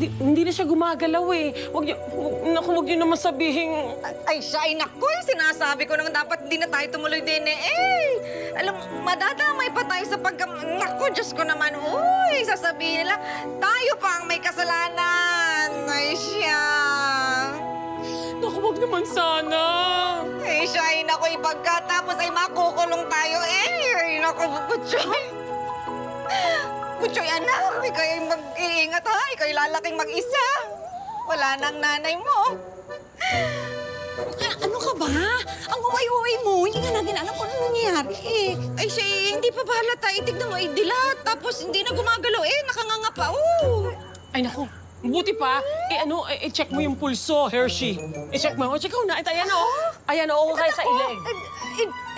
Hindi na siya gumagalaw eh. Huwag niyo naman sabihin. Ay, siya, ay naku, sinasabi ko naman dapat hindi na tayo tumuloy din eh. Alam, madadamay pa tayo sa Naku, Diyos ko naman, uy, sasabihin nila, tayo pa ang may kasalanan. Ay, siya. Naku, huwag naman sana. Ay, siya, ay naku, pagkatapos ay makukulong tayo eh. Ay, naku, Butchoy. Butchoy, anak, ikaw ay mag-iingat ha. Ikaw ay lalaking mag-isa. Wala nang nanay mo. Ano ka ba? Ang uway-uway mo. Hindi nga natin alam kung ano nangyayari eh. Ay, siya, hindi pa balata. Tignan mo, dilat. Tapos hindi na gumagalaw eh. Nakanganga pa, oh. Ay, naku. Buti pa, i-check mo yung pulso, Hershey. I-check mo. Check mo na. Ayan o. Ayan o, kaya sa ileg.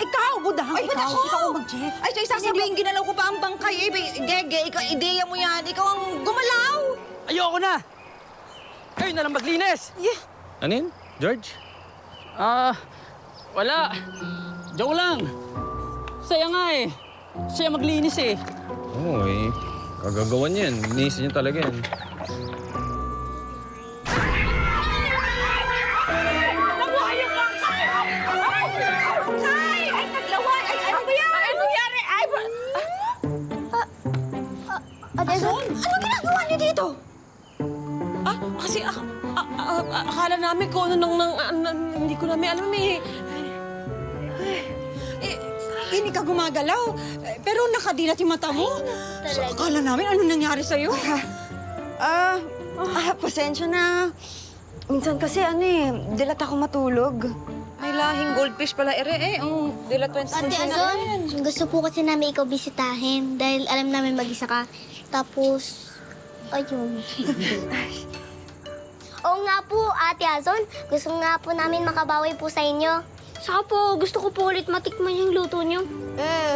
Ikaw, budang. Ay, ba't ako? Ikaw ang mag-check. Ay, siya, sasabihin, ginalaw ko pa ang bangkay. Eh, Gege, ikaw, ideya mo yan. Ikaw ang gumalaw. Ayoko na! Kayo na lang maglinis! Yeah. Ano yun, George? Wala. Joke lang. Saya nga eh. Siya maglinis eh. Oo eh. Kagagawan yan. Inisin niya talaga yan. Ay, naglaway. Ay, ano ba yan? Ay, ano nangyari? Ay, Ason? ano ginagawa niyo dito? Kasi akala namin kung ano hindi ko namin alam eh. Hindi ka gumagalaw. Pero nakadilat yung mata mo. So, akala namin ano nangyari sa'yo. Pasensya na. Minsan kasi dilat ako matulog. May lahing goldfish pala, ere eh. Dilat 20 Ate Azon, gusto po kasi namin ikaw bisitahin dahil alam namin mag-isa ka. Tapos, ayun. Oo nga po, Ate Azon. Gusto nga po namin makabawi po sa inyo. Saka po, gusto ko po ulit matikman yung luto niyo.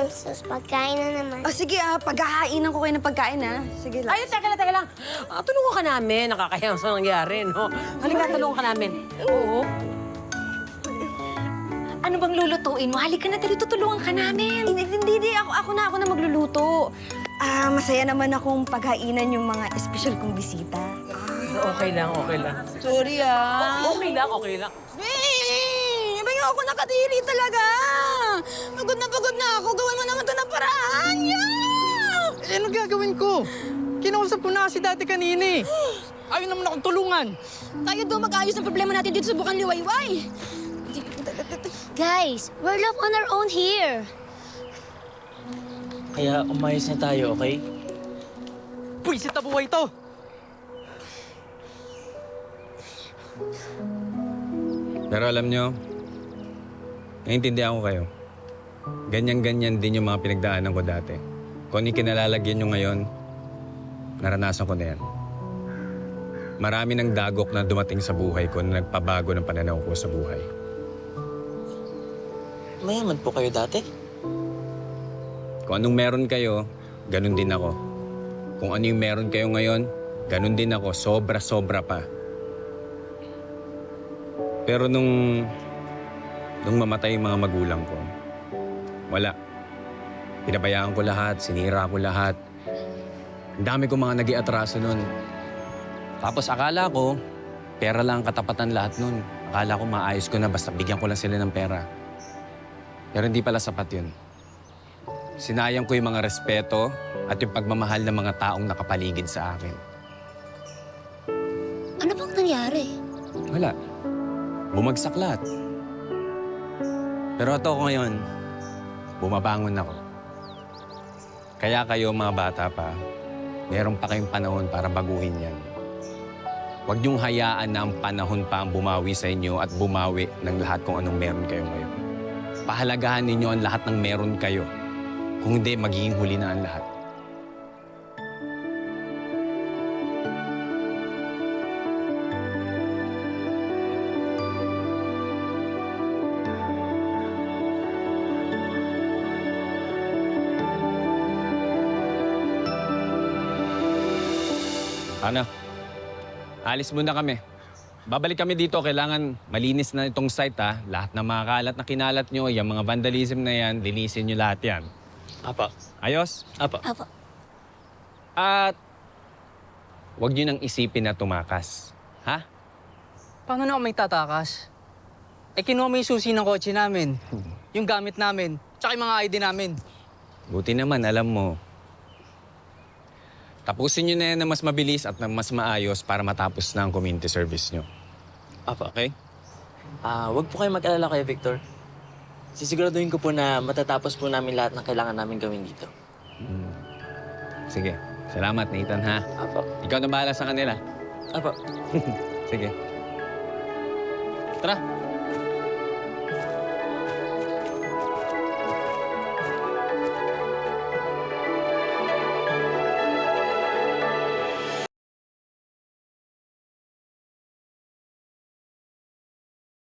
Sus, pagkain na naman. Sige, paghahainan ko kayo ng pagkain, Sige lang. Ay, teka lang. Tulungan ka namin. Nakakayang sa nangyari, no? Halika, tulungan ka namin. Oo. Ano bang lulutuin mo? Halika na, tutulungan ka namin. Hindi. Ako na magluluto. Masaya naman akong paghainan yung mga espesyal kong bisita. Okay lang. Sorry Okay lang. Iba nga ako nakadiri talaga. Pagod na ako. Gawin mo naman ito ng paraan. Eh, ano gagawin ko? Kinausap ko na kasi dati kanina eh. Ayaw naman akong tulungan. Tayo daw mag-ayos ng problema natin dito sa Bukang Liwayway. Guys, we're left on our own here. Kaya umayos na tayo, okay? Pwisit na buhay to! Pero alam nyo, naiintindihan ko kayo. Ganyan-ganyan din yung mga pinagdaanan ko dati. Kung ano yung kinalalagyan nyo ngayon, naranasan ko na yan. Marami ng dagok na dumating sa buhay ko na nagpabago ng pananaw ko sa buhay. Mayaman po kayo dati? Kung anong meron kayo, ganun din ako. Kung ano yung meron kayo ngayon, ganun din ako. Sobra-sobra pa. Pero nung mamatay yung mga magulang ko, wala. Pinabayaan ko lahat, sinira ko lahat. Ang dami kong mga nag-iatraso nun. Tapos akala ko, pera lang ang katapatan lahat nun. Akala ko maayos ko na basta bigyan ko lang sila ng pera. Pero hindi pala sapat yun. Sinayang ko yung mga respeto at yung pagmamahal ng mga taong nakapaligid sa akin. Ano bang nangyari? Wala. Bumagsak lahat. Pero ito ko ngayon, bumabangon ako. Kaya kayo mga bata pa, meron pa kayong panahon para baguhin yan. Huwag niyong hayaan na ang panahon pa ang bumawi sa inyo at bumawi ng lahat kung anong meron kayo ngayon. Pahalagahan ninyo ang lahat ng meron kayo. Kung hindi, magiging huli na ang lahat. Ano? Alis muna kami. Babalik kami dito. Kailangan malinis na itong site, ha? Lahat ng mga kalat na kinalat nyo, yung mga vandalism na yan, linisin nyo lahat yan. Apa. Ayos? Apa. Apo. At huwag niyo nang isipin na tumakas. Ha? Paano na ako may tatakas? Eh, kinuha mo yung susi ng kotse namin, yung gamit namin, tsaka yung mga ID namin. Buti naman, alam mo. Tapusin niyo na yan na mas mabilis at na mas maayos para matapos na ang community service niyo. Apa. Okay? Wag po kayo mag-alala kay Victor. Sisiguraduhin ko po na matatapos po namin lahat ng kailangan namin gawin dito. Sige. Salamat, Nathan, ha? Apa. Ikaw na bahala sa kanila. Apa. Sige. Tara.